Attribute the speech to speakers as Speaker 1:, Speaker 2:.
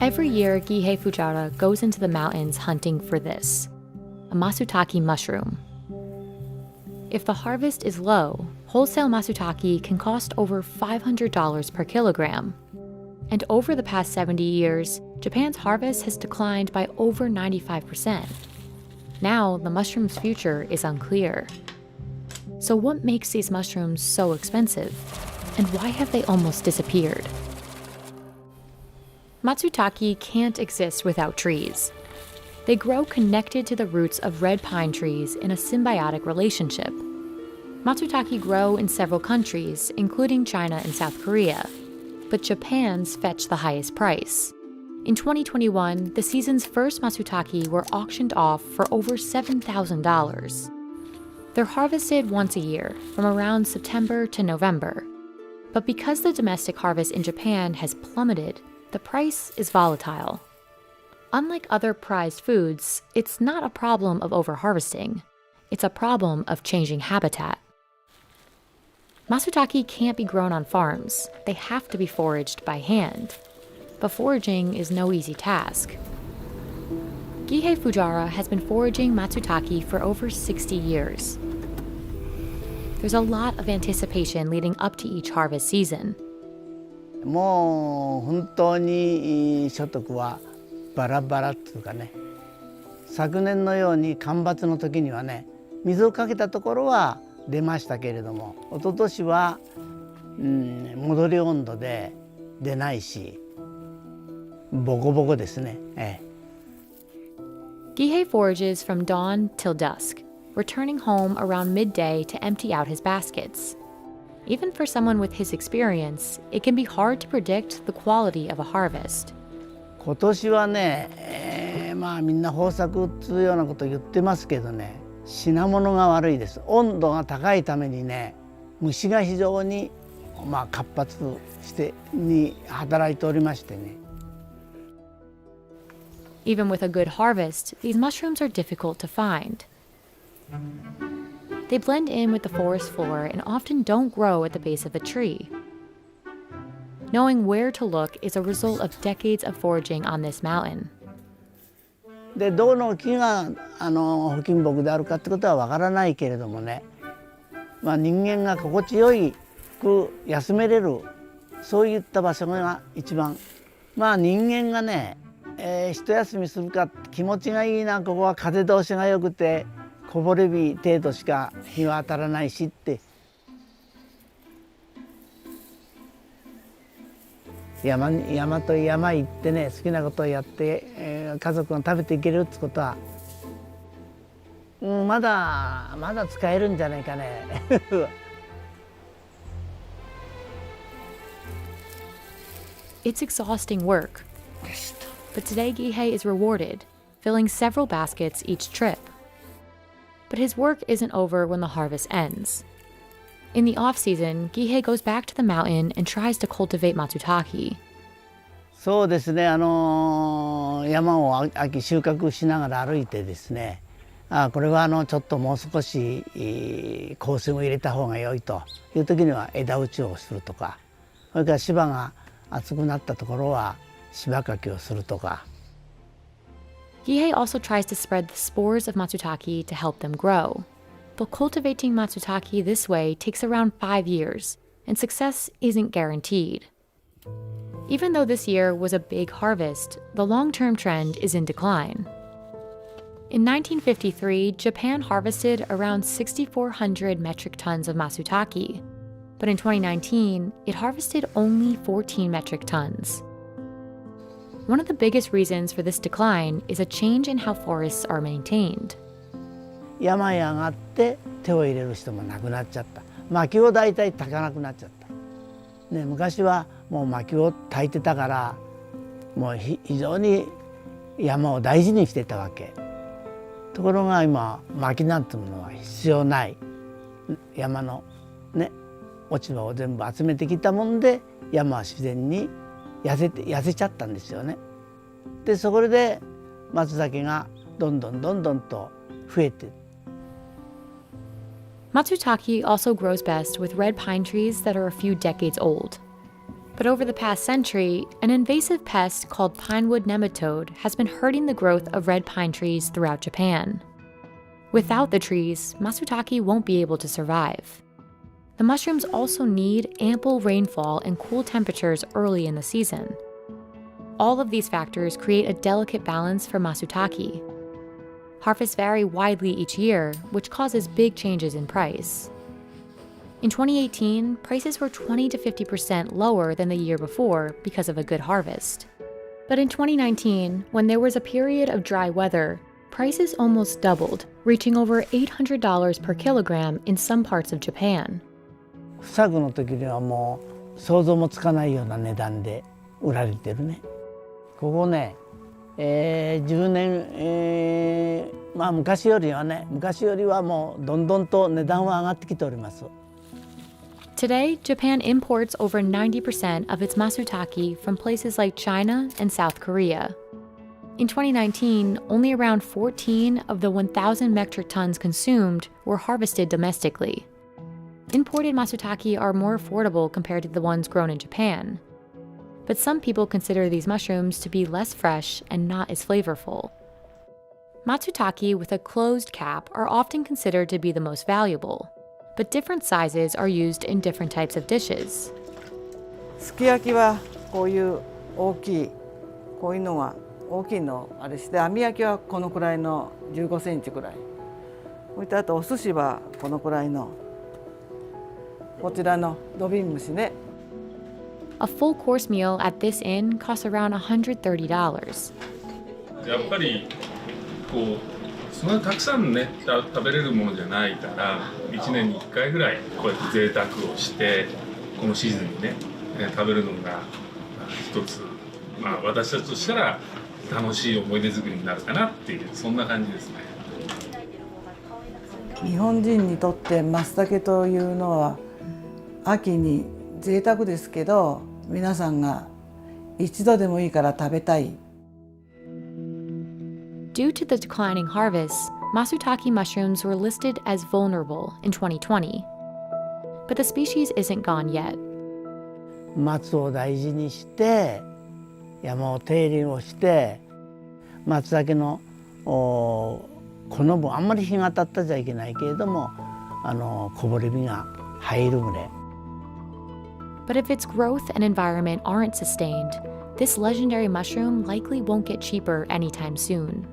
Speaker 1: Every year, Gihei Fujara goes into the mountains hunting for this, a matsutake mushroom. If the harvest is low, wholesale matsutake can cost over $500 per kilogram. And over the past 70 years, Japan's harvest has declined by over 95%. Now, the mushroom's future is unclear. So what makes these mushrooms so expensive? And why have they almost disappeared? Matsutake can't exist without trees. They grow connected to the roots of red pine trees in a symbiotic relationship. Matsutake grow in several countries, including China and South Korea, but Japan's fetch the highest price. In 2021, the season's first matsutake were auctioned off for over $7,000. They're harvested once a year, from around September to November. But because the domestic harvest in Japan has plummeted, the price is volatile. Unlike other prized foods, it's not a problem of overharvesting. It's a problem of changing habitat. Matsutake can't be grown on farms. They have to be foraged by hand. But foraging is no easy task. Gihei Fujara has been foraging matsutake for over 60 years. There's a lot of anticipation leading up to each harvest season.
Speaker 2: もう本当に所得はバラバラっていうかね、昨年のように干ばつの時にはね、水をかけたところは出ましたけれども、一昨年は、戻り温度で出ないし、ボコボコですね。
Speaker 1: Gihei forages from dawn till dusk, returning home around midday to empty out his baskets. Even for someone with his experience, it can be hard to predict the quality of a harvest.
Speaker 2: 今年はね、まあみんな豊作っていうようなことを言ってますけどね、品物が悪いです。温度が高いためにね、虫が非常に活発して働いておりましてね。
Speaker 1: Even with a good harvest, these mushrooms are difficult to find. They blend in with the forest floor and often don't grow at the base of the tree. Knowing where to look is a result of decades of foraging on this mountain.
Speaker 2: でどの木が不金木であるかってことはわからないけれどもね、人間が心地よく休めれるそういった場所が一番、人間がね、一休みするか気持ちがいいな、ここは風通しが良くてこぼれ日程度しか日は当たらないしって、山と山行ってね、好きなことをやって、家族が食べていけるってことは、まだ使えるんじゃないかね。
Speaker 1: It's exhausting work. But today Gihei is rewarded, filling several baskets each trip. But his work isn't over when the harvest ends. In the off-season, Gihei goes back to the mountain and tries to cultivate matsutake.
Speaker 2: そうですね、山を秋収穫しながら歩いてですね、これはちょっともう少し光線を入れた方が良いという時には枝打ちをするとか、それから芝が厚くなったところは芝かきをするとか。
Speaker 1: Gihei also tries to spread the spores of matsutake to help them grow. But cultivating matsutake this way takes around 5 years, and success isn't guaranteed. Even though this year was a big harvest, the long-term trend is in decline. In 1953, Japan harvested around 6,400 metric tons of matsutake. But in 2019, it harvested only 14 metric tons. One of the biggest reasons for this decline is a change in how forests are maintained.
Speaker 2: 山へ上がって手を入れる人もなくなっちゃった。薪を大体焚かなくなっちゃった。ね、昔はもう薪を焚いてたから、もう非常に山を大事にしてたわけ。ところが今薪なんてものは必要ない。山のね、落ち葉を全部集めてきたもんで、山は自然に痩せちゃったんですよね。でそこで松茸がどんどんと増えて。
Speaker 1: Matsutake also grows best with red pine trees that are a few decades old. But over the past century, an invasive pest called pinewood nematode has been hurting the growth of red pine trees throughout Japan. Without the trees, Matsutake won't be able to survive. The mushrooms also need ample rainfall and cool temperatures early in the season. All of these factors create a delicate balance for Matsutake. Harvests vary widely each year, which causes big changes in price. In 2018, prices were 20 to 50% lower than the year before because of a good harvest. But in 2019, when there was a period of dry weather, prices almost doubled, reaching over $800 per kilogram in some parts of Japan.
Speaker 2: 不作の時にはもう想像もつかないような値段で売られてるね。ここね、10年、まあ昔よりはもうどんどんと値段は上がってきております。
Speaker 1: Today, Japan imports over 90% of its matsutake from places like China and South Korea. In 2019, only around 14 of the 1,000 metric tons consumed were harvested domestically. Imported matsutake are more affordable compared to the ones grown in Japan. But some people consider these mushrooms to be less fresh and not as flavorful. Matsutake with a closed cap are often considered to be the most valuable, but different sizes are used in different types of dishes.
Speaker 3: すき焼きはこういう大きい、こういうのは大きいのあれして、網焼きはこのくらいの15センチくらい。こういったあとお寿司はこのくらいの。こちらの土瓶蒸しね。
Speaker 1: A full course meal at this inn costs around $130.
Speaker 4: やっぱりこうそんなたくさんね食べれるものじゃないから1年に1回ぐらいこうやって贅沢をしてこのシーズンにね食べるのが一つ、まあ、私たちとしたら楽しい思い出作りになるかなっていうそんな感じですね。
Speaker 3: 日本人にとって松茸というのは秋に贅沢ですけど皆さんが一度でもいいから食べたい。
Speaker 1: Due to the declining harvests, matsutake mushrooms were listed as vulnerable in 2020. But the species isn't gone yet.
Speaker 2: 松を大事にして山を手入れをして松茸のこの分あんまり日が当たったじゃいけないけれどもこぼれ日が入るぐらい。
Speaker 1: But if its growth and environment aren't sustained, this legendary mushroom likely won't get cheaper anytime soon.